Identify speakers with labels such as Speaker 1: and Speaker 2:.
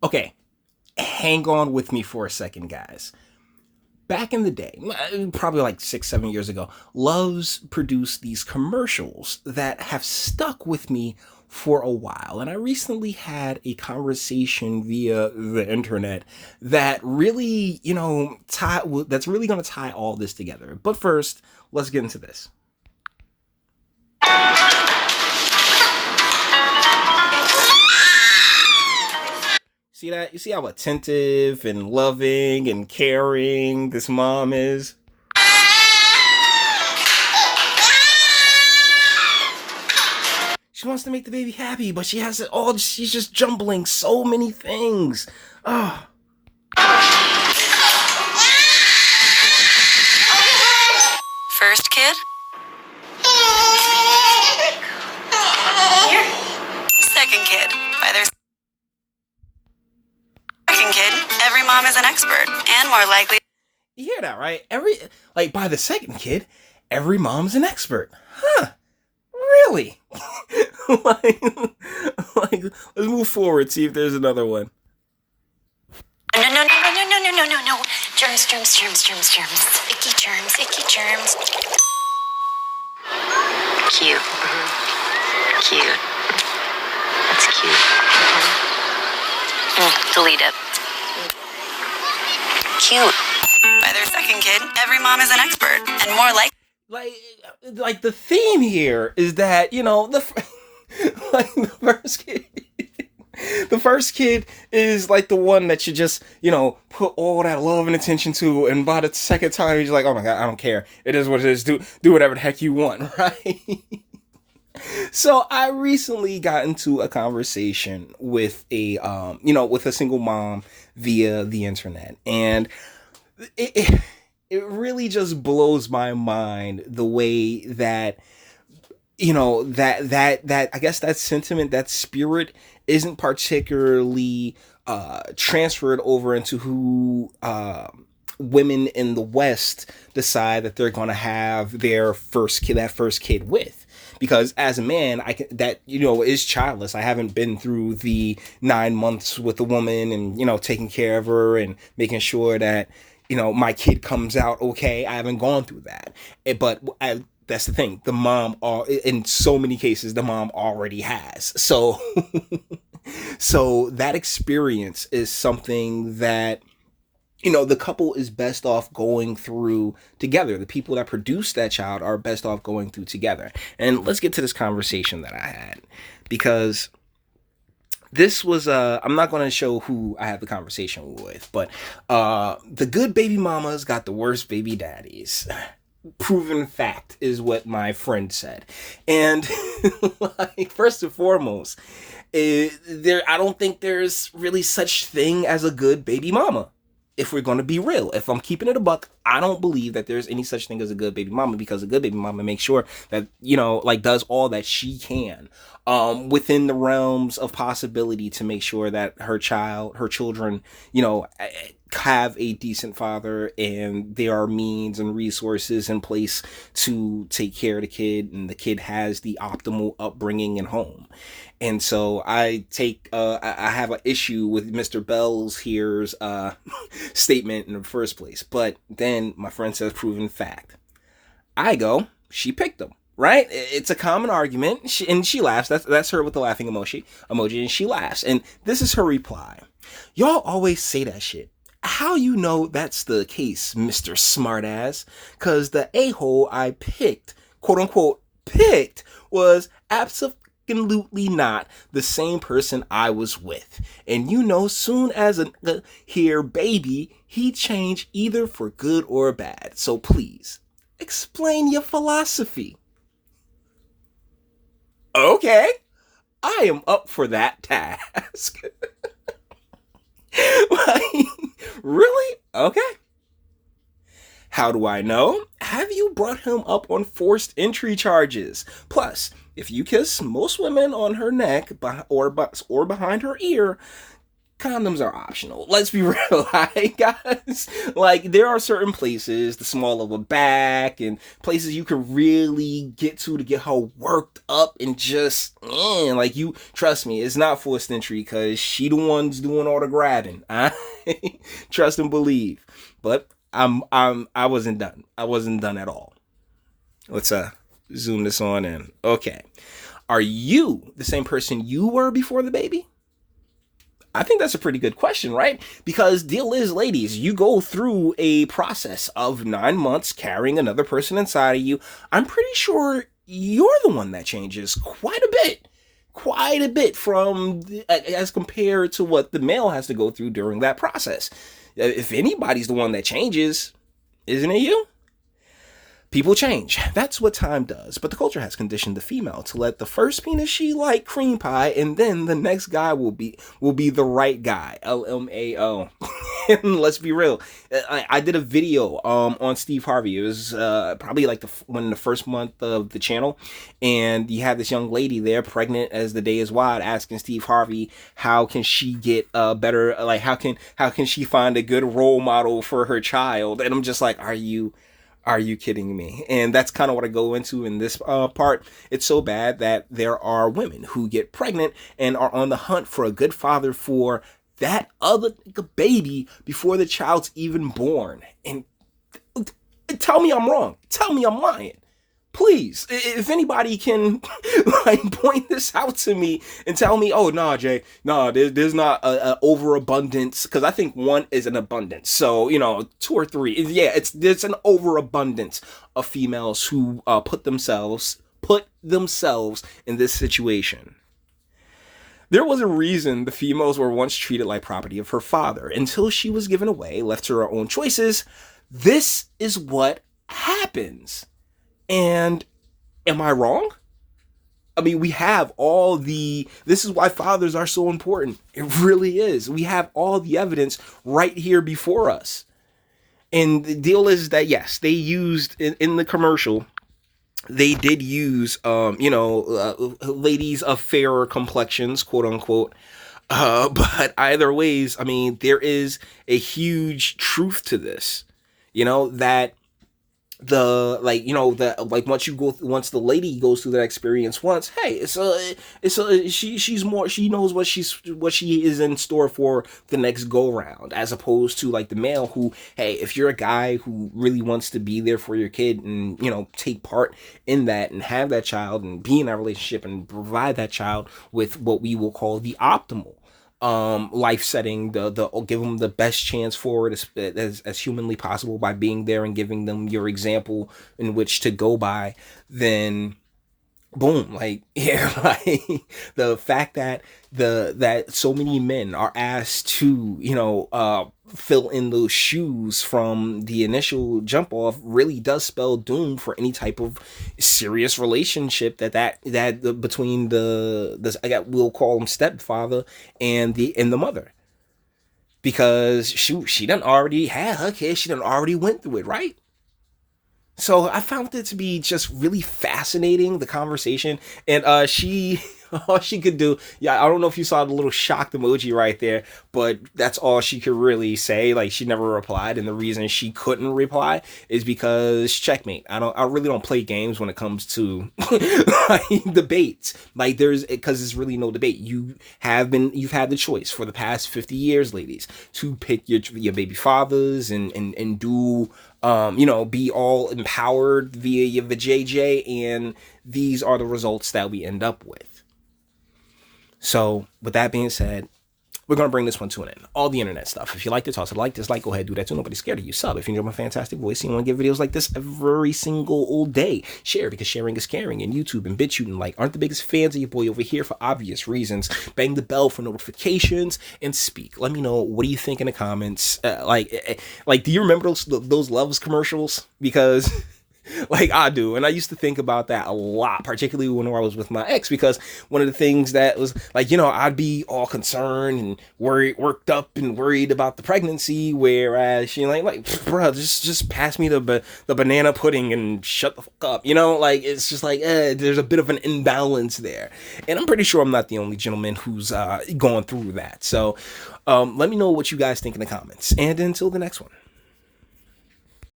Speaker 1: Okay, hang on with me for a second, guys. Back in the day, probably like 6, 7 years ago, Love's produced these commercials that have stuck with me for a while. And I recently had a conversation via the internet that really, that's really going to tie all this together. But first, let's get into this. See that? You see how attentive and loving and caring this mom is? She wants to make the baby happy, but she has it all. She's just jumbling so many things. Oh.
Speaker 2: First kid? Second kid. By their second kid, every mom is an expert and more likely.
Speaker 1: You hear that, right? By the second kid, every mom's an expert. Huh. Really? let's move forward, see if there's another one.
Speaker 2: No. Germs. Icky germs. Cute. Cute. That's cute. Delete it. Cute. By their second kid, every mom is an expert and more
Speaker 1: like the theme here is that, the first kid. The first kid is like the one that you just, put all that love and attention to, and by the second time he's like, oh my god, I don't care. It is what it is. Do whatever the heck you want, right? So I recently got into a conversation with with a single mom via the internet, and it really just blows my mind the way that that I guess that sentiment, that spirit isn't particularly transferred over into who women in the West decide that they're going to have their first kid with. Because as a man, is childless. I haven't been through the 9 months with a woman and, taking care of her and making sure that, my kid comes out okay. I haven't gone through that. That's the thing. The mom, in so many cases, the mom already has. So, so that experience is something that, the couple is best off going through together. The people that produce that child are best off going through together. And let's get to this conversation that I had, because this was, I'm not going to show who I had the conversation with, but the good baby mamas got the worst baby daddies. Proven fact is what my friend said. And first and foremost, I don't think there's really such thing as a good baby mama. If we're going to be real, if I'm keeping it a buck, I don't believe that there's any such thing as a good baby mama, because a good baby mama makes sure that, does all that she can within the realms of possibility to make sure that her children, have a decent father, and there are means and resources in place to take care of the kid, and the kid has the optimal upbringing and home. And so I have an issue with Mr. Bell's here's statement in the first place. But then my friend says proven fact. I go, she picked him, right? It's a common argument, and she laughs. That's her with the laughing emoji, and she laughs. And this is her reply. Y'all always say that shit. How you know that's the case, Mr. Smartass? Because the a-hole I picked, quote unquote, was absolutely not the same person I was with. And soon as a here baby, he changed either for good or bad. So please, explain your philosophy. Okay, I am up for that task. Really? Okay. How do I know? Have you brought him up on forced entry charges? Plus, if you kiss most women on her neck or behind her ear, condoms are optional. Let's be real, right, guys? Like, there are certain places, the small of a back, and places you can really get to get her worked up and just, like, you, trust me, it's not forced entry, because she the one's doing all the grabbing. I trust and believe. But I wasn't done. I wasn't done at all. Let's zoom this on in. Okay. Are you the same person you were before the baby? I think that's a pretty good question, right? Because deal is, ladies, you go through a process of 9 months carrying another person inside of you. I'm pretty sure you're the one that changes quite a bit from as compared to what the male has to go through during that process. If anybody's the one that changes, isn't it you? People change. That's what time does. But the culture has conditioned the female to let the first penis she like cream pie, and then the next guy will be the right guy. LMAO. And let's be real. I did a video on Steve Harvey. It was probably like when the first month of the channel, and you had this young lady there, pregnant as the day is wide, asking Steve Harvey how can she get better, like how can she find a good role model for her child? And I'm just like, Are you kidding me? And that's kind of what I go into in this part. It's so bad that there are women who get pregnant and are on the hunt for a good father for that other baby before the child's even born. And tell me I'm wrong. Tell me I'm lying. Please, if anybody can like point this out to me and tell me, oh, nah, Jay, nah, there's not a overabundance, because I think one is an abundance. So, 2 or 3, yeah, there's an overabundance of females who put themselves in this situation. There was a reason the females were once treated like property of her father until she was given away, left to her own choices. This is what happens. And am I wrong? I mean, we have this is why fathers are so important. It really is. We have all the evidence right here before us. And the deal is that, yes, they used in the commercial, they did use, ladies of fairer complexions, quote unquote. But either ways, I mean, there is a huge truth to this, that once the lady goes through that experience once, hey, she knows what she is in store for the next go round, as opposed to like the male who, hey, if you're a guy who really wants to be there for your kid and, take part in that and have that child and be in that relationship and provide that child with what we will call the optimal life setting, give them the best chance forward as humanly possible by being there and giving them your example in which to go by, then boom, like the fact that that so many men are asked to fill in those shoes from the initial jump off really does spell doom for any type of serious relationship that between we'll call him stepfather and the mother, because she done already had her kid, she done already went through it, right? So I found it to be just really fascinating, the conversation. And all she could do, I don't know if you saw the little shocked emoji right there, but that's all she could really say. Like, she never replied. And the reason she couldn't reply is because, checkmate. I really don't play games when it comes to like debates. Like, because there's really no debate. You've had the choice for the past 50 years, ladies, to pick your baby fathers and do, be all empowered via your vajayjay, and these are the results that we end up with. So, with that being said, we're going to bring this one to an end. All the internet stuff. If you like to toss a like, dislike, go ahead, do that too. Nobody's scared of you. Sub if you enjoy my fantastic voice and you want to get videos like this every single old day. Share, because sharing is caring. And YouTube and BitChute and aren't the biggest fans of your boy over here for obvious reasons. Bang the bell for notifications and speak. Let me know, what do you think in the comments? Do you remember those Loves commercials? Because Like I do. And I used to think about that a lot, particularly when I was with my ex, because one of the things that was like, I'd be all concerned and worked up and worried about the pregnancy, whereas she bro, just pass me the banana pudding and shut the fuck up. Like it's just like there's a bit of an imbalance there. And I'm pretty sure I'm not the only gentleman who's going through that. So let me know what you guys think in the comments. And until the next one.